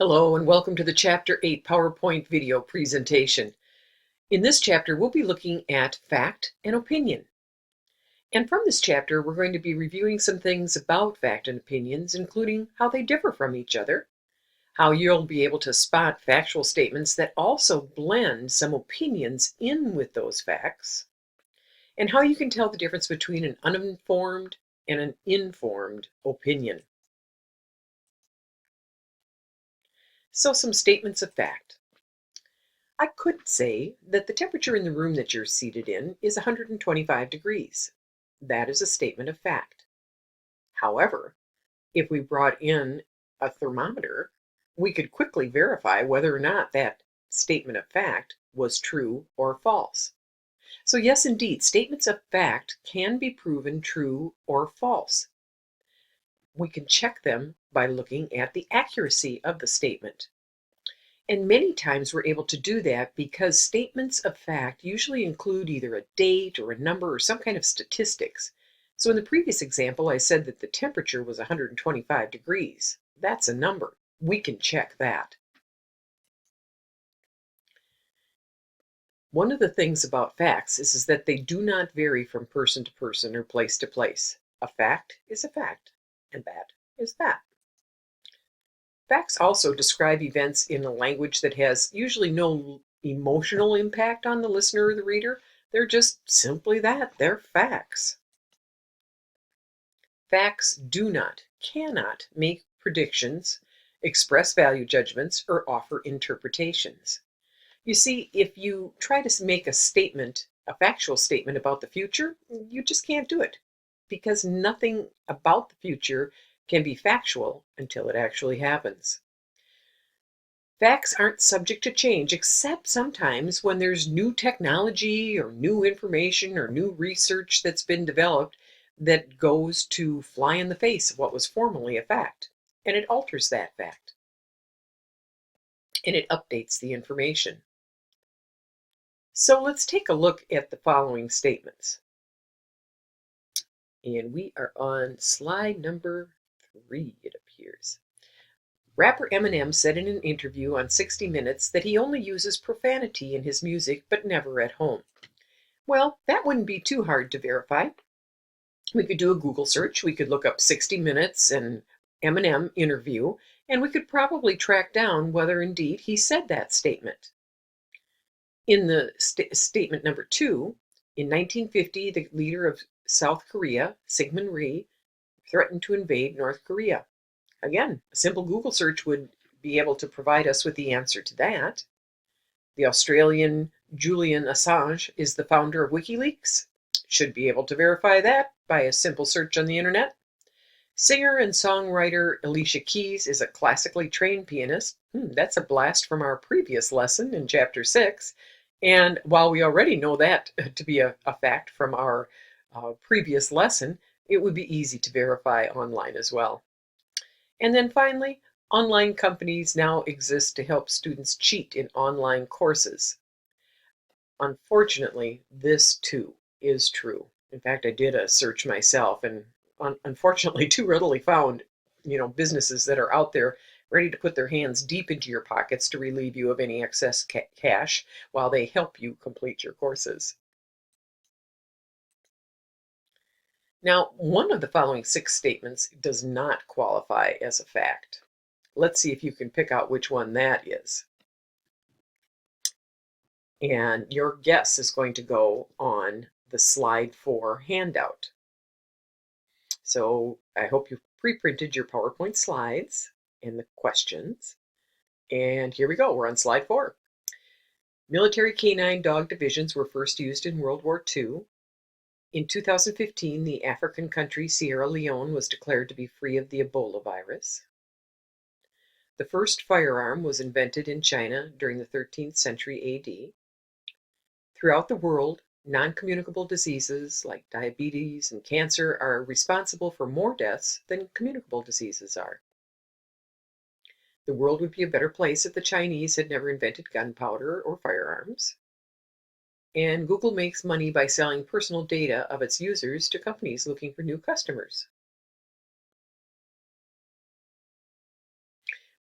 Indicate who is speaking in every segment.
Speaker 1: Hello and welcome to the Chapter 8 PowerPoint video presentation. In this chapter, we'll be looking at fact and opinion. And from this chapter, we're going to be reviewing some things about fact and opinions, including how they differ from each other, how you'll be able to spot factual statements that also blend some opinions in with those facts, and how you can tell the difference between an uninformed and an informed opinion. So some statements of fact. I could say that the temperature in the room that you're seated in is 125 degrees. That is a statement of fact. However, if we brought in a thermometer, we could quickly verify whether or not that statement of fact was true or false. So yes, indeed, statements of fact can be proven true or false. We can check them by looking at the accuracy of the statement. And many times we're able to do that because statements of fact usually include either a date or a number or some kind of statistics. So in the previous example, I said that the temperature was 125 degrees. That's a number. We can check that. One of the things about facts is that they do not vary from person to person or place to place. A fact is a fact, and that is that. Facts also describe events in a language that has usually no emotional impact on the listener or the reader. They're just simply that, they're facts. Facts do not, cannot make predictions, express value judgments, or offer interpretations. You see, if you try to make a statement, a factual statement about the future, you just can't do it because nothing about the future can be factual until it actually happens. Facts aren't subject to change, except sometimes when there's new technology or new information or new research that's been developed that goes to fly in the face of what was formerly a fact, and it alters that fact, and it updates the information. So let's take a look at the following statements. And we are on slide number 3, it appears. Rapper Eminem said in an interview on 60 Minutes that he only uses profanity in his music, but never at home. Well, that wouldn't be too hard to verify. We could do a Google search. We could look up 60 Minutes and Eminem interview, and we could probably track down whether indeed he said that statement. In the statement number 2, in 1950, the leader of South Korea, Syngman Rhee, threatened to invade North Korea. Again, a simple Google search would be able to provide us with the answer to that. The Australian Julian Assange is the founder of WikiLeaks. Should be able to verify that by a simple search on the internet. Singer and songwriter Alicia Keys is a classically trained pianist. That's a blast from our previous lesson in Chapter 6. And while we already know that to be a fact from our previous lesson, it would be easy to verify online as well. And then finally, online companies now exist to help students cheat in online courses. Unfortunately, this too is true. In fact, I did a search myself and unfortunately too readily found, businesses that are out there ready to put their hands deep into your pockets to relieve you of any excess cash while they help you complete your courses. Now, one of the following 6 statements does not qualify as a fact. Let's see if you can pick out which one that is. And your guess is going to go on the slide 4 handout. So I hope you've pre-printed your PowerPoint slides and the questions. And here we go, we're on slide 4. Military canine dog divisions were first used in World War II. In 2015, the African country Sierra Leone was declared to be free of the Ebola virus. The first firearm was invented in China during the 13th century AD. Throughout the world, non-communicable diseases like diabetes and cancer are responsible for more deaths than communicable diseases are. The world would be a better place if the Chinese had never invented gunpowder or firearms. And Google makes money by selling personal data of its users to companies looking for new customers.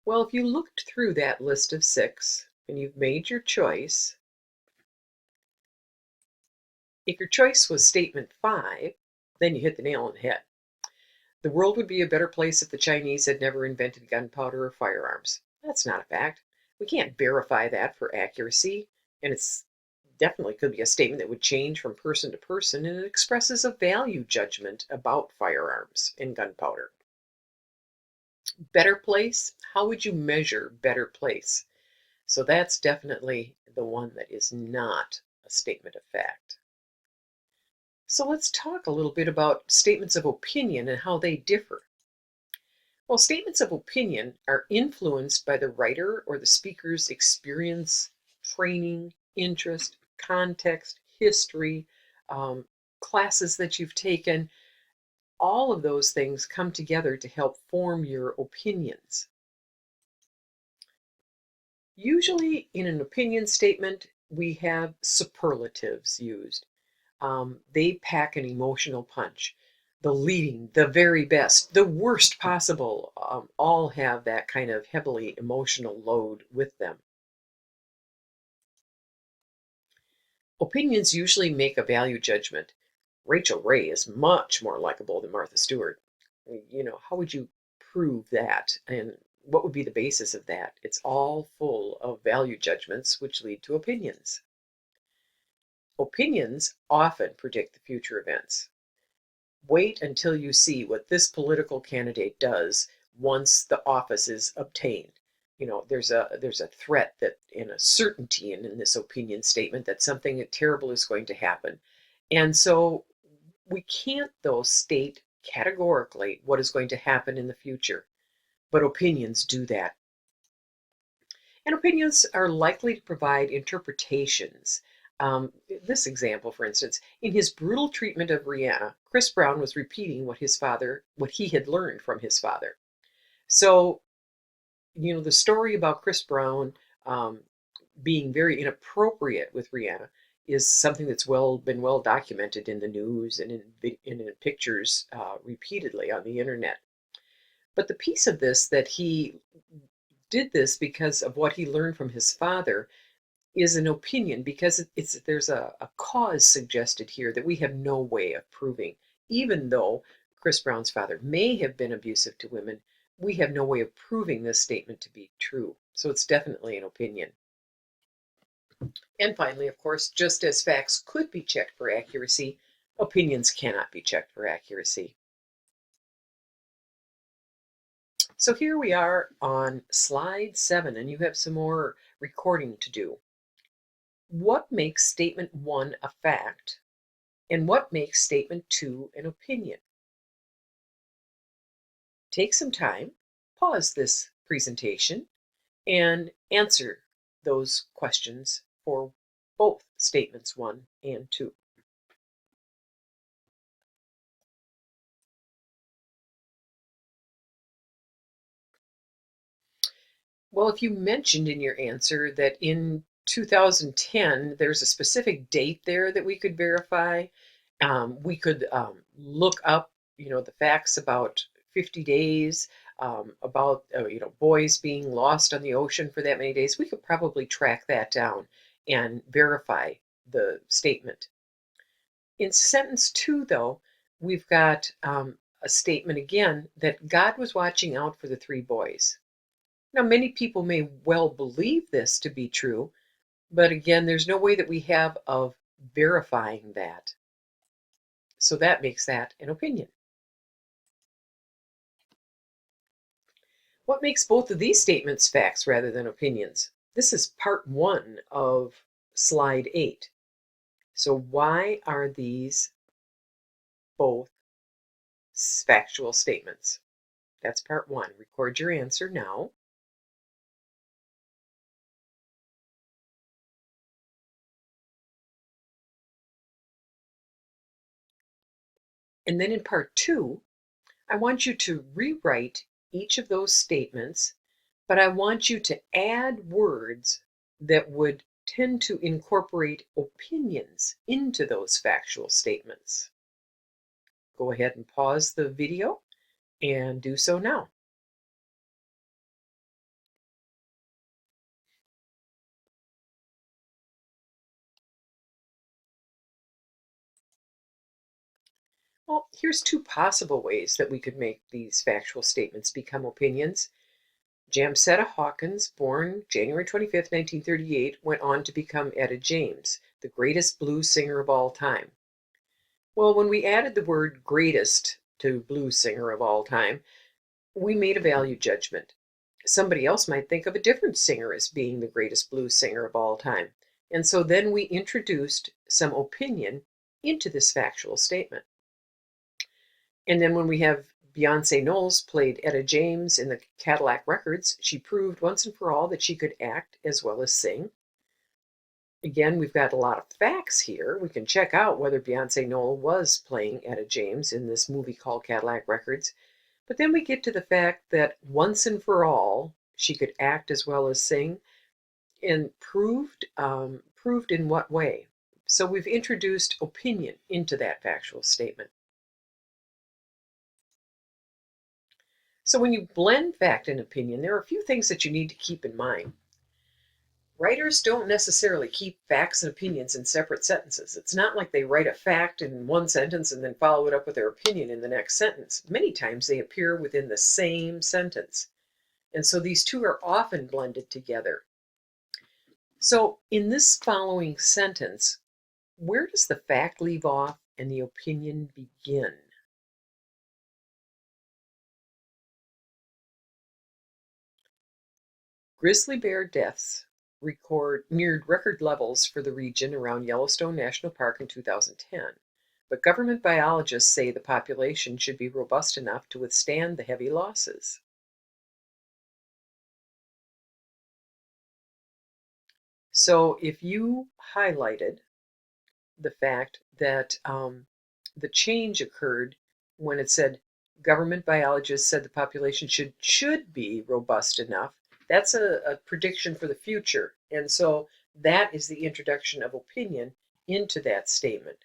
Speaker 1: Well, if you looked through that list of 6 and you've made your choice, if your choice was statement 5, then you hit the nail on the head. The world would be a better place if the Chinese had never invented gunpowder or firearms. That's not a fact. We can't verify that for accuracy, and it's definitely could be a statement that would change from person to person, and it expresses a value judgment about firearms and gunpowder. Better place? How would you measure better place? So that's definitely the one that is not a statement of fact. So let's talk a little bit about statements of opinion and how they differ. Well, statements of opinion are influenced by the writer or the speaker's experience, training, interest, context, history, classes that you've taken. All of those things come together to help form your opinions. Usually, in an opinion statement, we have superlatives used. They pack an emotional punch. The leading, the very best, the worst possible, all have that kind of heavily emotional load with them. Opinions usually make a value judgment. Rachel Ray is much more likable than Martha Stewart. How would you prove that? And what would be the basis of that? It's all full of value judgments, which lead to opinions. Opinions often predict the future events. Wait until you see what this political candidate does once the office is obtained. There's a threat that and a certainty in this opinion statement that something terrible is going to happen. And so we can't, though, state categorically what is going to happen in the future, but opinions do that. And opinions are likely to provide interpretations. This example, for instance, in his brutal treatment of Rihanna, Chris Brown was repeating what he had learned from his father. So, the story about Chris Brown um, being very inappropriate with Rihanna is something that's been well documented in the news and in pictures repeatedly on the internet. But the piece of this that he did this because of what he learned from his father is an opinion because there's a cause suggested here that we have no way of proving. Even though Chris Brown's father may have been abusive to women, we have no way of proving this statement to be true. So it's definitely an opinion. And finally, of course, just as facts could be checked for accuracy, opinions cannot be checked for accuracy. So here we are on slide 7, and you have some more recording to do. What makes statement 1 a fact, and what makes statement 2 an opinion? Take some time, pause this presentation, and answer those questions for both statements 1 and 2. Well, if you mentioned in your answer that in 2010, there's a specific date there that we could verify. We could look up, the facts about 50 days, about, boys being lost on the ocean for that many days. We could probably track that down and verify the statement. In sentence 2, though, we've got a statement again that God was watching out for the 3 boys. Now, many people may well believe this to be true, but again, there's no way that we have of verifying that. So that makes that an opinion. What makes both of these statements facts rather than opinions? This is part 1 of slide 8. So why are these both factual statements? That's part 1. Record your answer now. And then in part 2, I want you to rewrite each of those statements, but I want you to add words that would tend to incorporate opinions into those factual statements. Go ahead and pause the video and do so now. Well, here's two possible ways that we could make these factual statements become opinions. Jamsetta Hawkins, born January 25th, 1938, went on to become Etta James, the greatest blues singer of all time. Well, when we added the word greatest to blues singer of all time, we made a value judgment. Somebody else might think of a different singer as being the greatest blues singer of all time. And so then we introduced some opinion into this factual statement. And then when we have Beyonce Knowles played Etta James in the Cadillac Records, she proved once and for all that she could act as well as sing. Again, we've got a lot of facts here. We can check out whether Beyonce Knowles was playing Etta James in this movie called Cadillac Records. But then we get to the fact that once and for all, she could act as well as sing, and proved in what way? So we've introduced opinion into that factual statement. So when you blend fact and opinion, there are a few things that you need to keep in mind. Writers don't necessarily keep facts and opinions in separate sentences. It's not like they write a fact in one sentence and then follow it up with their opinion in the next sentence. Many times they appear within the same sentence. And so these two are often blended together. So in this following sentence, where does the fact leave off and the opinion begin? Grizzly bear deaths neared record levels for the region around Yellowstone National Park in 2010. But government biologists say the population should be robust enough to withstand the heavy losses. So if you highlighted the fact that the change occurred when it said government biologists said the population should be robust enough. That's a prediction for the future. And so that is the introduction of opinion into that statement.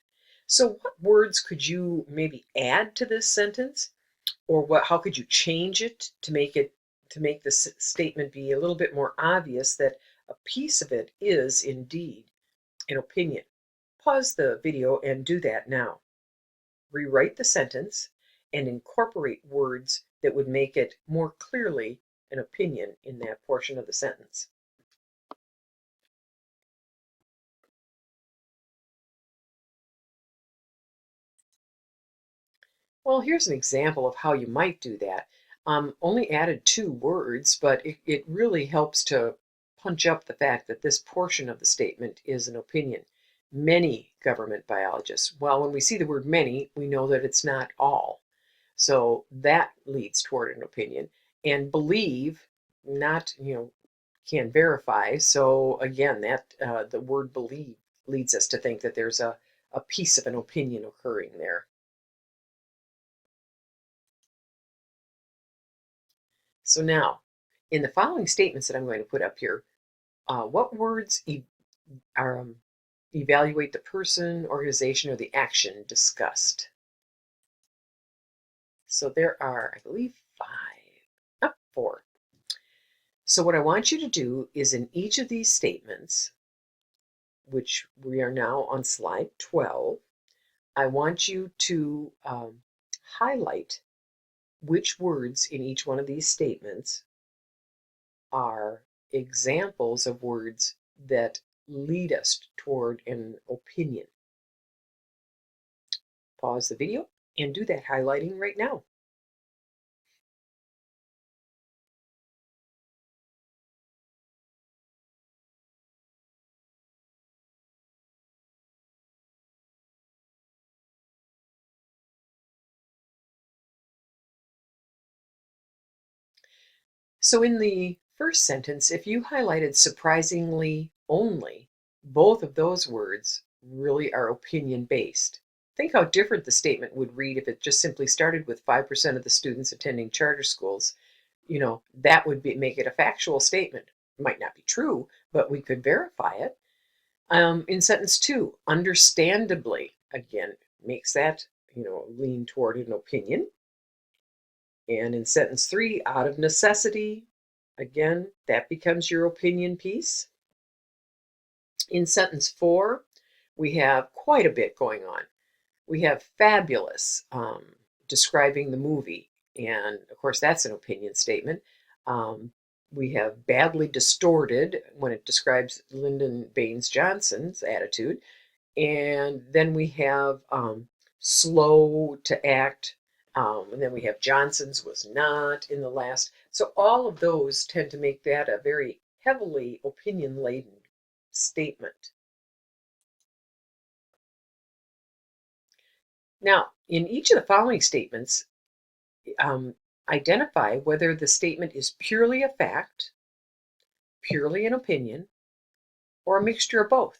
Speaker 1: So what words could you maybe add to this sentence? Or how could you change it to make this statement be a little bit more obvious that a piece of it is indeed an opinion? Pause the video and do that now. Rewrite the sentence and incorporate words that would make it more clearly an opinion in that portion of the sentence. Well, here's an example of how you might do that. Only added two words, but it really helps to punch up the fact that this portion of the statement is an opinion. Many government biologists. Well, when we see the word many, we know that it's not all. So that leads toward an opinion. And believe, not, can verify. So again, that the word believe leads us to think that there's a piece of an opinion occurring there. So now, in the following statements that I'm going to put up here, what words are, evaluate the person, organization, or the action discussed? So there are, I believe, four. So what I want you to do is in each of these statements, which we are now on slide 12, I want you to highlight which words in each one of these statements are examples of words that lead us toward an opinion. Pause the video and do that highlighting right now. So in the first sentence, if you highlighted surprisingly only, both of those words really are opinion based. Think how different the statement would read if it just simply started with 5% of the students attending charter schools. That would make it a factual statement. It might not be true, but we could verify it. In sentence two, understandably, again, makes that, lean toward an opinion. And in sentence three, out of necessity, again, that becomes your opinion piece. In sentence four, we have quite a bit going on. We have fabulous, describing the movie, and of course, that's an opinion statement. Um, we have badly distorted when it describes Lyndon Baines Johnson's attitude. And then we have slow to act. And then we have Johnson's was not in the last. So all of those tend to make that a very heavily opinion laden statement. Now, in each of the following statements, um, identify whether the statement is purely a fact, purely an opinion, or a mixture of both.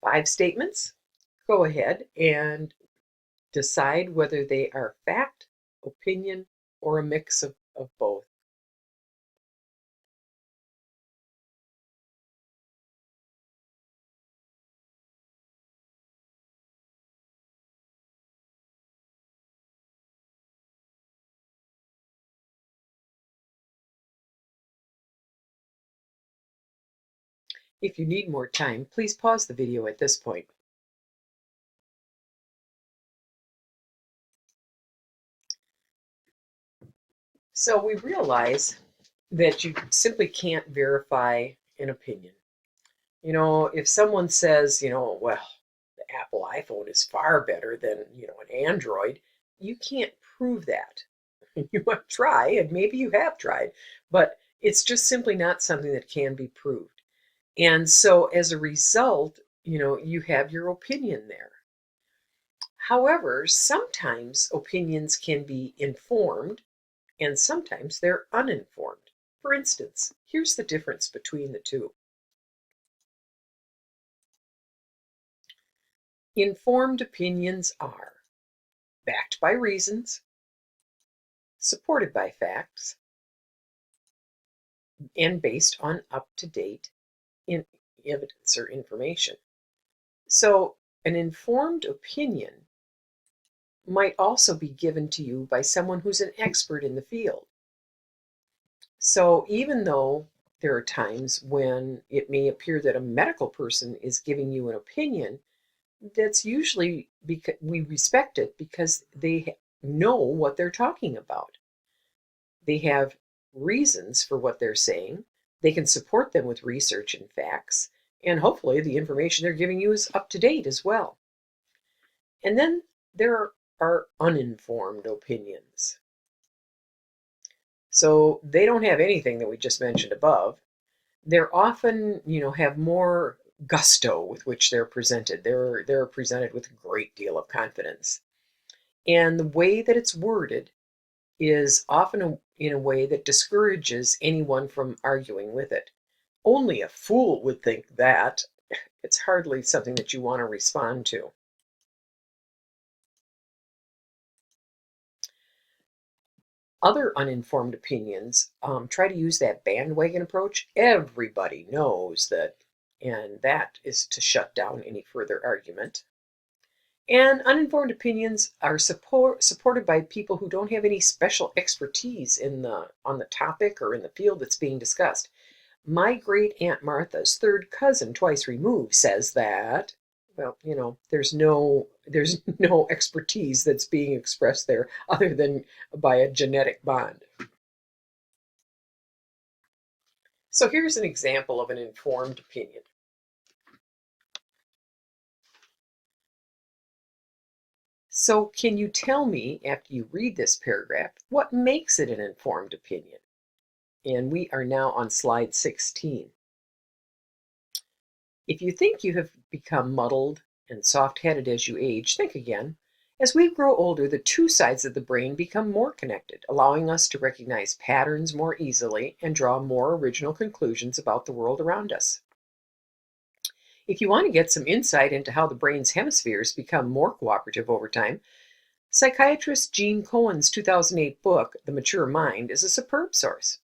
Speaker 1: 5 statements. Go ahead and decide whether they are fact, opinion, or a mix of both. If you need more time, please pause the video at this point. So we realize that you simply can't verify an opinion. If someone says, well, the Apple iPhone is far better than, an Android, you can't prove that. You might try, and maybe you have tried, but it's just simply not something that can be proved. And so as a result, you have your opinion there. However, sometimes opinions can be informed and sometimes they're uninformed. For instance, here's the difference between the two. Informed opinions are backed by reasons, supported by facts, and based on up-to-date evidence or information. So, an informed opinion might also be given to you by someone who's an expert in the field. So, even though there are times when it may appear that a medical person is giving you an opinion, that's usually because we respect it because they know what they're talking about. They have reasons for what they're saying. They can support them with research and facts, and hopefully the information they're giving you is up to date as well. And then there are uninformed opinions. So they don't have anything that we just mentioned above. They're often, have more gusto with which they're presented. They're presented with a great deal of confidence. And the way that it's worded is often in a way that discourages anyone from arguing with it. Only a fool would think that. It's hardly something that you want to respond to. Other uninformed opinions try to use that bandwagon approach. Everybody knows that, and that is to shut down any further argument. And uninformed opinions are supported by people who don't have any special expertise on the topic or in the field that's being discussed. My great Aunt Martha's third cousin, twice removed, says that, well, there's no expertise that's being expressed there other than by a genetic bond. So here's an example of an informed opinion. So can you tell me, after you read this paragraph, what makes it an informed opinion? And we are now on slide 16. If you think you have become muddled and soft-headed as you age, think again. As we grow older, the two sides of the brain become more connected, allowing us to recognize patterns more easily and draw more original conclusions about the world around us. If you want to get some insight into how the brain's hemispheres become more cooperative over time, psychiatrist Gene Cohen's 2008 book, The Mature Mind, is a superb source.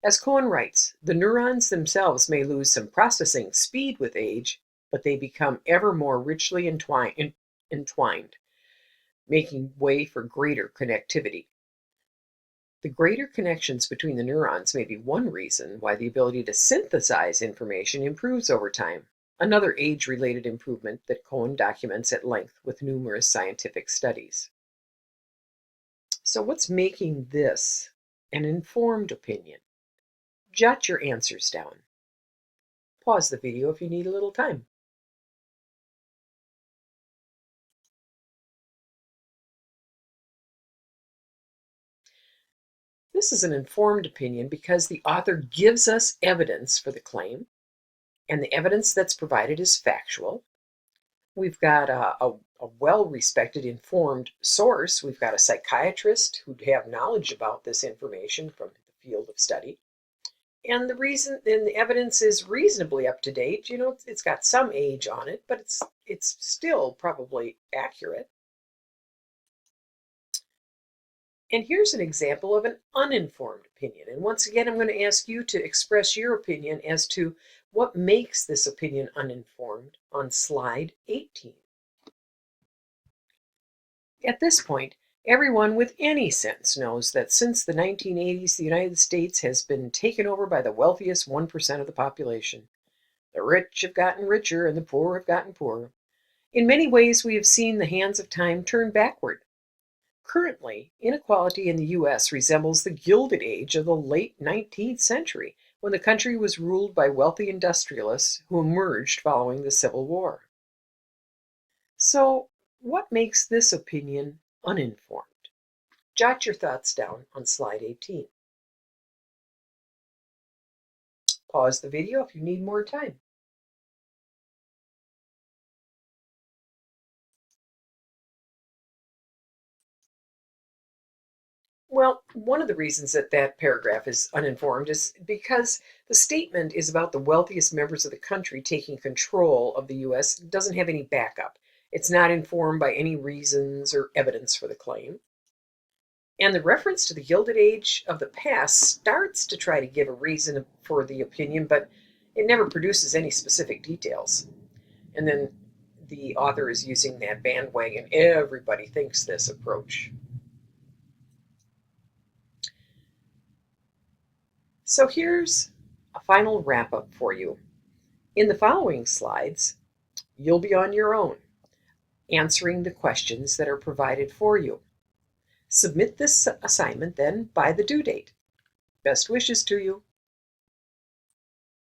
Speaker 1: As Cohen writes, the neurons themselves may lose some processing speed with age, but they become ever more richly entwined, making way for greater connectivity. The greater connections between the neurons may be one reason why the ability to synthesize information improves over time. another age-related improvement that Cohen documents at length with numerous scientific studies. So what's making this an informed opinion? Jot your answers down. Pause the video if you need a little time. This is an informed opinion because the author gives us evidence for the claim, and the evidence that's provided is factual. We've got a well-respected, informed source. We've got a psychiatrist who'd have knowledge about this information from the field of study. And the evidence is reasonably up to date. It's got some age on it, but it's still probably accurate. And here's an example of an uninformed opinion. And once again, I'm going to ask you to express your opinion as to what makes this opinion uninformed on slide 18. At this point, everyone with any sense knows that since the 1980s, the United States has been taken over by the wealthiest 1% of the population. The rich have gotten richer and the poor have gotten poorer. In many ways, we have seen the hands of time turn backward. Currently, inequality in the U.S. resembles the Gilded Age of the late 19th century, when the country was ruled by wealthy industrialists who emerged following the Civil War. So, what makes this opinion uninformed? Jot your thoughts down on slide 18. Pause the video if you need more time. Well, one of the reasons that paragraph is uninformed is because the statement is about the wealthiest members of the country taking control of the U.S. It doesn't have any backup. It's not informed by any reasons or evidence for the claim. And the reference to the Gilded Age of the past starts to try to give a reason for the opinion, but it never produces any specific details. And then the author is using that bandwagon, everybody thinks this approach. So here's a final wrap up for you. In the following slides, you'll be on your own, answering the questions that are provided for you. Submit this assignment then by the due date. Best wishes to you.